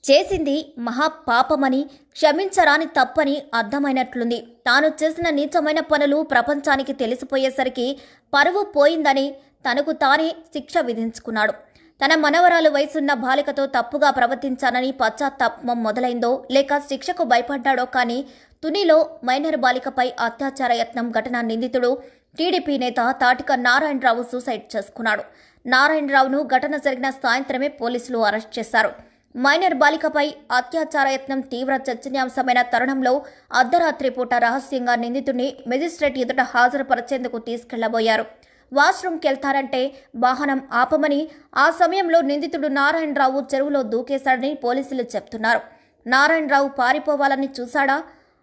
చేసింది మహా పాపమని, క్షమించరాని తప్పని అర్థమైనట్లుంది. తాను చేసిన నీచమైన పనులు ప్రపంచానికి తెలిసిపోయేసరికి పరువు పోయిందని తనకు తానే శిక్ష విధించుకున్నాడు. తన మనవరాలు వయసున్న బాలికతో తప్పుగా ప్రవర్తించానని పశ్చాత్తాపం మొదలైందో లేక శిక్షకు భయపడ్డాడో కానీ తునిలో మైనర్ బాలికపై అత్యాచార యత్నం ఘటన నిందితుడు టీడీపీ నేత తాటిక నారాయణరావు సూసైడ్ చేసుకున్నాడు. నారాయణరావును ఘటన జరిగిన సాయంత్రమే పోలీసులు అరెస్ట్ చేశారు. మైనర్ బాలికపై అత్యాచార యత్నం తీవ్ర చర్చనీయాంశమైన తరుణంలో అర్ధరాత్రి పూట రహస్యంగా నిందితుడిని మెజిస్ట్రేట్ ఎదుట హాజరుపరిచేందుకు తీసుకెళ్లబోయారు. వాష్రూమ్కి వెళ్తారంటే వాహనం ఆపమని, ఆ సమయంలో నిందితుడు నారాయణరావు చెరువులో దూకేశాడని పోలీసులు చెప్తున్నారు. నారాయణరావు పారిపోవాలని చూశాడా,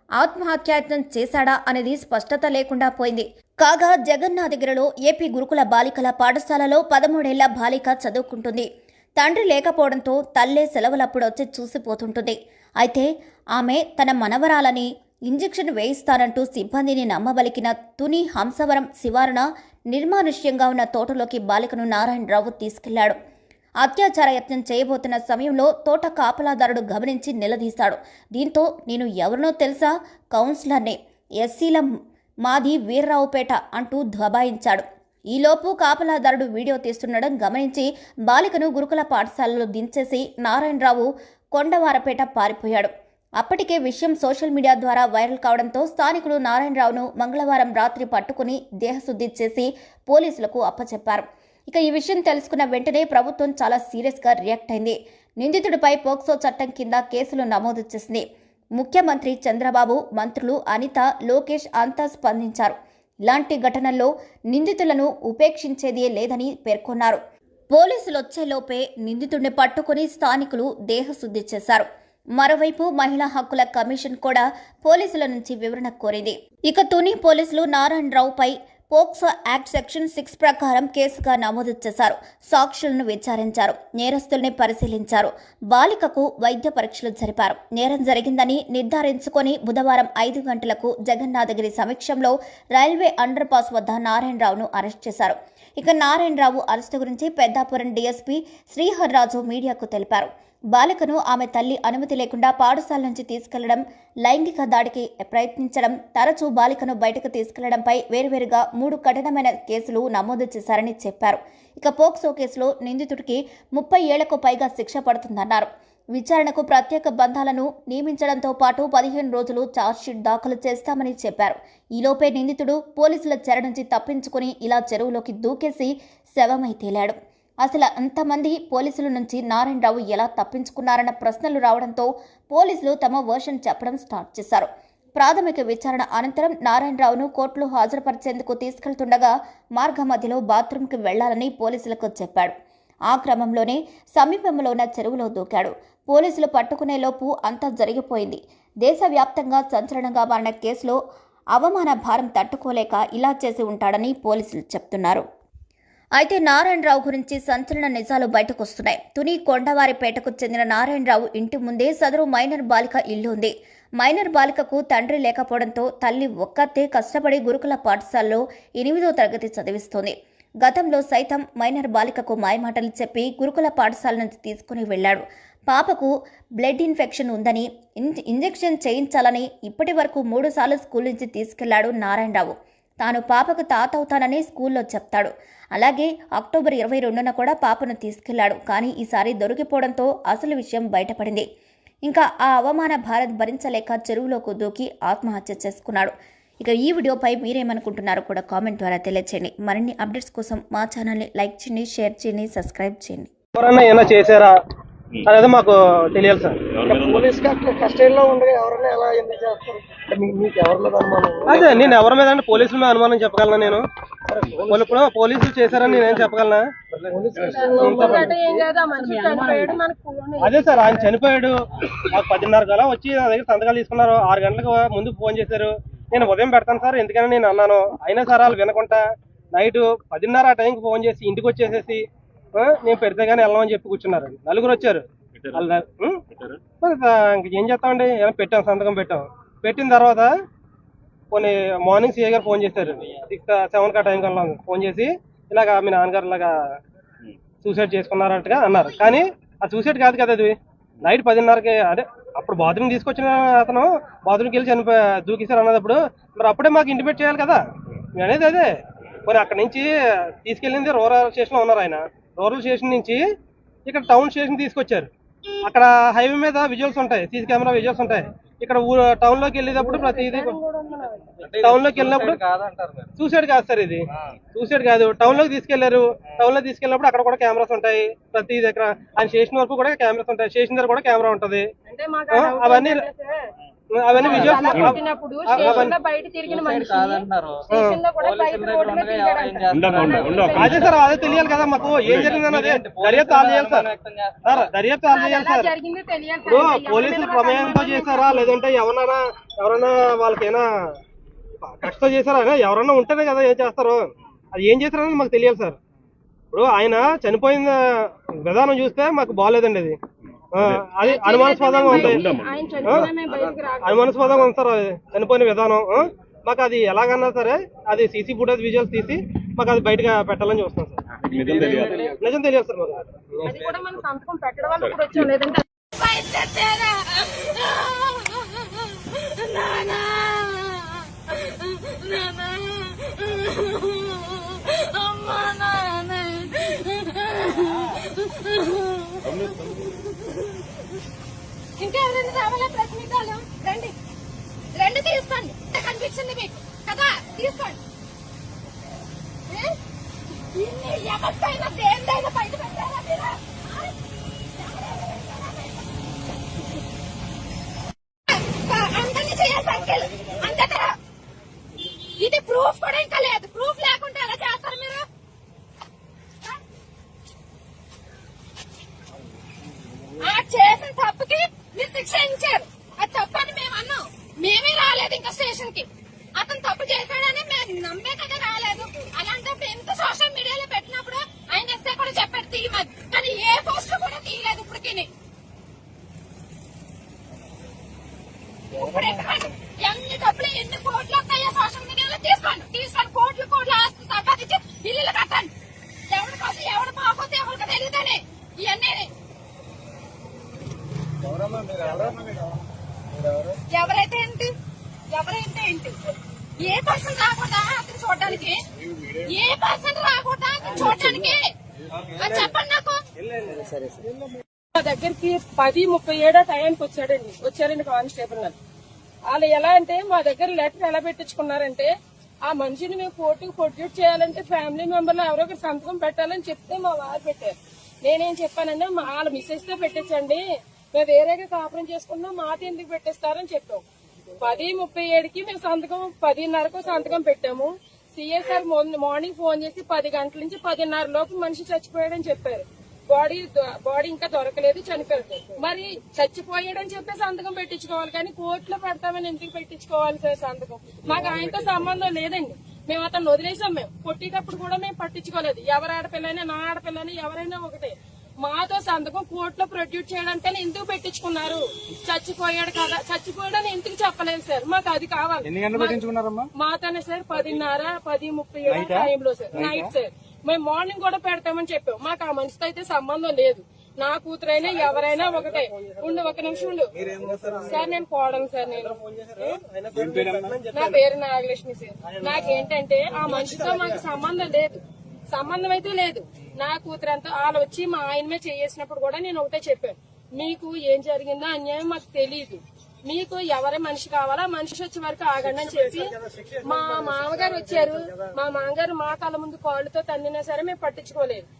ఆత్మహత్యాయత్నం చేశాడా అనేది స్పష్టత లేకుండా పోయింది. కాగా జగన్నాథగిరిలో ఏపీ గురుకుల బాలికల పాఠశాలలో 13 ఏళ్ల బాలిక చదువుకుంటుంది. తండ్రి లేకపోవడంతో తల్లే సెలవులప్పుడు వచ్చి చూసిపోతుంటుంది. అయితే ఆమె తన మనవరాలని ఇంజెక్షన్ వేయిస్తానంటూ సిబ్బందిని నమ్మబలికిన తుని హంసవరం శివారున నిర్మానుష్యంగా ఉన్న తోటలోకి బాలికను నారాయణరావు తీసుకెళ్లాడు. అత్యాచార యత్నం చేయబోతున్న సమయంలో తోట కాపలాదారుడు గమనించి నిలదీశాడు. దీంతో నేను ఎవరినో తెలుసా, కౌన్సిలర్నే, ఎస్సీల మాది వీర్రావుపేట అంటూ దబాయించాడు. ఈలోపు కాపలాదారుడు వీడియో తీస్తుండడం గమనించి బాలికను గురుకుల పాఠశాలలో దించేసి నారాయణరావు కొండవారపేట పారిపోయాడు. అప్పటికే విషయం సోషల్ మీడియా ద్వారా వైరల్ కావడంతో స్థానికులు నారాయణరావును మంగళవారం రాత్రి పట్టుకుని దేహశుద్ధి చేసి పోలీసులకు అప్పచెప్పారు. ఇక ఈ విషయం తెలుసుకున్న వెంటనే ప్రభుత్వం చాలా సీరియస్గా రియాక్ట్ అయింది. నిందితుడిపై పోక్సో చట్టం కింద కేసులు నమోదు చేసింది. ముఖ్యమంత్రి చంద్రబాబు, మంత్రులు అనిత, లోకేష్ అంతా స్పందించారు. ఇలాంటి ఘటనల్లో నిందితులను ఉపేక్షించేదే లేదని పేర్కొన్నారు. పోలీసులు వచ్చేలోపే నిందితుడిని పట్టుకుని స్థానికులు దేహశుద్ధి చేశారు. మరోవైపు మహిళా హక్కుల కమిషన్ కూడా పోలీసుల నుంచి వివరణ కోరింది. ఇక తుని పోలీసులు నారాయణరావుపై పోక్సో యాక్ట్ సెక్షన్ 6 ప్రకారం కేసుగా నమోదు చేశారు. సాక్షులను విచారించారు, నేరస్తుల్ని పరిశీలించారు, బాలికకు వైద్య పరీక్షలు జరిపారు. నేరం జరిగిందని నిర్ధారించుకొని బుధవారం 5 గంటలకు జగన్నాథగిరి సమీక్షంలో రైల్వే అండర్ పాస్ వద్ద నారాయణరావును అరెస్ట్ చేశారు. ఇక నారాయణరావు అరెస్టు గురించి పెద్దాపురం డీఎస్పీ శ్రీహర్రాజు మీడియాకు తెలిపారు. బాలికను ఆమె తల్లి అనుమతి లేకుండా పాఠశాల నుంచి తీసుకెళ్లడం, లైంగిక దాడికి ప్రయత్నించడం, తరచూ బాలికను బయటకు తీసుకెళ్లడంపై వేర్వేరుగా 3 కఠినమైన కేసులు నమోదు చేశారని చెప్పారు. ఇక పోక్సో కేసులో నిందితుడికి 30 ఏళ్లకు పైగా శిక్ష పడుతుందన్నారు. విచారణకు ప్రత్యేక బంధాలను నియమించడంతో పాటు 15 రోజులు ఛార్జ్షీట్ దాఖలు చేస్తామని చెప్పారు. ఈలోపే నిందితుడు పోలీసుల చెర నుంచి తప్పించుకుని ఇలా చెరువులోకి దూకేసి శవమై తేలాడు. అసలు అంతమంది పోలీసుల నుంచి నారాయణరావు ఎలా తప్పించుకున్నారన్న ప్రశ్నలు రావడంతో పోలీసులు తమ వర్షన్ చెప్పడం స్టార్ట్ చేశారు. ప్రాథమిక విచారణ అనంతరం నారాయణరావును కోర్టులో హాజరుపరిచేందుకు తీసుకెళ్తుండగా మార్గ మధ్యలో బాత్రూంకి వెళ్లాలని పోలీసులకు చెప్పాడు. ఆ క్రమంలోనే సమీపంలో ఉన్న చెరువులో దూకాడు. పోలీసులు పట్టుకునేలోపు అంతా జరిగిపోయింది. దేశవ్యాప్తంగా సంచలనంగా మారిన కేసులో అవమాన భారం తట్టుకోలేక ఇలా చేసి ఉంటాడని పోలీసులు చెప్తున్నారు. అయితే నారాయణరావు గురించి సంచలన నిజాలు బయటకొస్తున్నాయి. తుని కొండవారిపేటకు చెందిన నారాయణరావు ఇంటి ముందే సదరు మైనర్ బాలిక ఇల్లు ఉంది. మైనర్ బాలికకు తండ్రి లేకపోవడంతో తల్లి ఒక్కతే కష్టపడి గురుకుల పాఠశాలలో 8వ తరగతి చదివిస్తోంది. గతంలో సైతం మైనర్ బాలికకు మాయమాటలు చెప్పి గురుకుల పాఠశాల నుంచి తీసుకుని వెళ్లాడు. పాపకు బ్లడ్ ఇన్ఫెక్షన్ ఉందని, ఇంజెక్షన్ చేయించాలని ఇప్పటి వరకు 3 సార్లు స్కూల్ నుంచి తీసుకెళ్లాడు నారాయణరావు. తాను పాపకు తాత అవుతానని స్కూల్లో చెప్తాడు. అలాగే అక్టోబర్ 22న కూడా పాపను తీసుకెళ్లాడు. కానీ ఈసారి దొరికిపోవడంతో అసలు విషయం బయటపడింది. ఇంకా ఆ అవమాన భారం భరించలేక చెరువులోకి దూకి ఆత్మహత్య చేసుకున్నాడు. ఇక ఈ వీడియోపై మీరేమనుకుంటున్నారో కూడా కామెంట్ ద్వారా తెలియచేయండి. మరిన్ని అప్డేట్స్ కోసం మా ఛానల్ని లైక్ చేయండి, షేర్ చేయండి, సబ్స్క్రైబ్ చేయండి. ఎవరన్నా ఏమైనా చేశారా అనేది మాకు తెలియాలి సార్. పోలీస్ కస్టడీలో ఉండగా ఎవరైనా ఎలా ఎందుకు చేస్తారు? మీకు ఎవరి మీద అనుమానం? అదే నేను ఎవరి మీద అంటే పోలీసుల మీద అనుమానం చెప్పగలనా? నేను ఇప్పుడు పోలీసులు చేశారని నేనేం చెప్పగలనా? అదే సార్, ఆయన చనిపోయాడు. మాకు 10:30 కల్లా వచ్చి నా దగ్గర సంతకాలు తీసుకున్నారు. 6 గంటలకు ముందు ఫోన్ చేశారు. నేను ఉదయం పెడతాను సార్ ఎందుకని నేను అన్నాను. అయినా సార్ వాళ్ళు వినకుండా నైట్ 10:30 ఆ టైంకి ఫోన్ చేసి ఇంటికి వచ్చేసేసి నేను పెడితే కానీ వెళ్ళమని చెప్పి కూర్చున్నారు. 4 వచ్చారు. ఇంకేం చేస్తామండి, ఏమైనా పెట్టాం, సంతకం పెట్టాం. పెట్టిన తర్వాత కొన్ని మార్నింగ్ సీఏ గారు ఫోన్ చేశారు. 6-7 ఆ టైం కల్లా ఫోన్ చేసి ఇలాగా మీ నాన్నగారు ఇలాగా సూసైడ్ చేసుకున్నారంటగా అన్నారు. కానీ ఆ సూసైడ్ కాదు కదా, అది నైట్ 10:30కి అదే అప్పుడు బాత్రూమ్ తీసుకొచ్చిన అతను బాత్రూమ్కి వెళ్ళి దూకేశారు అన్నప్పుడు మరి అప్పుడే మాకు ఇంటిమేట్ చేయాలి కదా మేము అనేది అదే. మరి అక్కడ నుంచి తీసుకెళ్ళింది రూరల్ స్టేషన్ లో ఉన్నారు ఆయన. రూరల్ స్టేషన్ నుంచి ఇక్కడ టౌన్ స్టేషన్ తీసుకొచ్చారు. అక్కడ హైవే మీద విజువల్స్ ఉంటాయి, సీసీ కెమెరా విజువల్స్ ఉంటాయి. ఇక్కడ టౌన్ లోకి వెళ్ళేటప్పుడు ప్రతిదీ టౌన్ లోకి వెళ్ళినప్పుడు సూసైడ్ కాదు సార్, ఇది సూసైడ్ కాదు. టౌన్ లోకి తీసుకెళ్లారు. టౌన్ లో తీసుకెళ్ళినప్పుడు అక్కడ కూడా కెమెరాస్ ఉంటాయి. ప్రతి దగ్గర ఆయన స్టేషన్ వరకు కూడా కెమెరాస్ ఉంటాయి. స్టేషన్ దగ్గర కూడా కెమెరా ఉంటది. అవన్నీ విజువల్స్ బయట తిరిగిన మనిషి స్టేషన్ లో కూడా బయట రోడ్డు మీద తిరిగాడంట. అదే సార్, అదే తెలియాలి కదా మాకు ఏం జరిగిందని. అదే దర్యాప్తు ఆల్ చేయాలి సార్. దర్యాప్తు ఆల్ చేయాలి సార్. జరిగింది తెలియాలి ఇప్పుడు పోలీసులు ప్రమేయంతో చేశారా లేదంటే ఎవరైనా వాళ్ళకైనా కష్టం చేశారా, ఎవరన్నా ఉంటేనే కదా ఏం చేస్తారు. అది ఏం చేశారని మాకు తెలియాలి సార్. ఇప్పుడు ఆయన చనిపోయిన విధానం చూస్తే మాకు బాగాలేదండి. అది అనుమానాస్పదంగా ఉంది. అనుమానాస్పదంగా ఉంది సార్ చనిపోయిన విధానం. మాకు అది ఎలాగన్నా సరే అది సీసీ ఫుటేజ్ విజువల్స్ తీసి మాకు అది బయటగా పెట్టాలని చూస్తాం సార్. నిజం తెలియదు సార్ మాకు. అది కూడా మనం సంతకం పెట్టడం వల్ల కూడా వచ్చాం, లేదంటే ఇంకా ఎవరైనా రావాలా? ప్రతినిధులు రండి, రండి తీసుకోండి. కనిపించింది మీకు కదా, తీసుకోండి. ఎవరికైనా దేనిదైనా బయట పెట్టారా మీరు? అందరినీ చేయాలి అంకెల్ అంతే కదా. ఇది ప్రూఫ్ కూడా ఇంకా లేదు. ప్రూఫ్ లేకుండా ఎలా చేస్తారు మీరు? ఆ చేసిన తప్పుకి మీరు శిక్ష ఇచ్చారు. అది తప్పని మేము అన్నాం. మేమే రాలేదు ఇంకా స్టేషన్ కి. అతను తప్పు చేశాడని మేము నమ్మే కదా రాలేదు. అలాంటప్పుడు ఎంత సోషల్ మీడియాలో పెట్టినప్పుడు ఆయన ఎస్ఐ కూడా చెప్పారు తీయమని, కానీ ఏ పోస్ట్ కూడా తీయలేదు ఇప్పటికి. ఇప్పుడు ఎన్ని డబ్బులు ఎన్ని కోట్లు వస్తాయో సోషల్ మీడియాలో తీసుకోండి. కోట్లు ఆస్తి సంపాదించి ఇల్లు కట్టండి. ఎవరి కోసం ఎవరు బాగోతే ఎవరికి తెలియదని ఇవన్నీ ఎవరైతే ఏంటి ఏ పర్సన్ రాకుండా అతను చూడడానికి, ఏ పర్సన్ రాకుండా అతను చూడడానికి అది చెప్పండి నాకు. మా దగ్గరికి 10:37 టైంకి వచ్చారండి కానిస్టేబుల్ గారు. వాళ్ళు ఎలా అంటే మా దగ్గర లెటర్ ఎలా పెట్టించుకున్నారంటే, ఆ మనిషిని మేము కోర్టుకు ప్రొడ్యూస్ చేయాలంటే ఫ్యామిలీ మెంబర్లు ఎవరో ఒకరు సంతకం పెట్టాలని చెప్తే మా వారు పెట్టారు. నేనేం చెప్పానంటే వాళ్ళ మిస్సెస్ తో పెట్టించండి, మేము వేరేగా కాపురం చేసుకున్నాం, మాట ఎందుకు పెట్టేస్తారని చెప్పాం. 10:37కి మేము సంతకం 10:30కు సంతకం పెట్టాము. సిఎస్ఆర్ మార్నింగ్ ఫోన్ చేసి 10 గంటల నుంచి 10:30 లోపు మనిషి చచ్చిపోయాడని చెప్పారు. బాడీ ఇంకా దొరకలేదు, చనిపోయాడు. మరి చచ్చిపోయాడని చెప్పి సంతకం పెట్టించుకోవాలి, కానీ కోర్టులో పెడతామని ఎందుకు పెట్టించుకోవాలి సార్ సంతకం? మాకు ఆయనతో సంబంధం లేదండి. మేము అతను వదిలేసాం. మేము కొట్టేటప్పుడు కూడా మేము పట్టించుకోలేదు. ఎవరి ఆడపిల్లైనా నా ఆడపిల్లైనా ఎవరైనా ఒకటే. మాతో సంతకం కోర్టులో ప్రొడ్యూస్ చేయడానికైనా ఎందుకు పెట్టించుకున్నారు? చచ్చిపోయాడు కదా, చచ్చిపోయాడని ఎందుకు చెప్పలేదు సార్? మాకు అది కావాలి. మాతోనే సార్ 10:30, 10:37 టైంలో సార్, నైట్ సార్. మేము మార్నింగ్ కూడా పెడతామని చెప్పాం. మాకు ఆ మనిషితో అయితే సంబంధం లేదు. నా కూతురైనా ఎవరైనా ఒకటే. ఒక నిమిషం ఉండు సార్, నేను పోవడం సార్. నా పేరు నాగలక్ష్మి సార్. నాకేంటంటే ఆ మనిషితో మాకు సంబంధం అయితే లేదు. నా కూతురంతా వాళ్ళు వచ్చి మా ఆయన మీద చేసినప్పుడు కూడా నేను ఒకటే చెప్పాను, మీకు ఏం జరిగిందో అన్యాయం మాకు తెలియదు, మీకు ఎవరి మనిషి కావాలా మనిషి వచ్చే వరకు ఆగండి అని చెప్పి మా మామగారు వచ్చారు. మా మామగారు మా కళ్ళ ముందు కాళ్ళతో తన్నినా సరే మేము పట్టించుకోలేదు.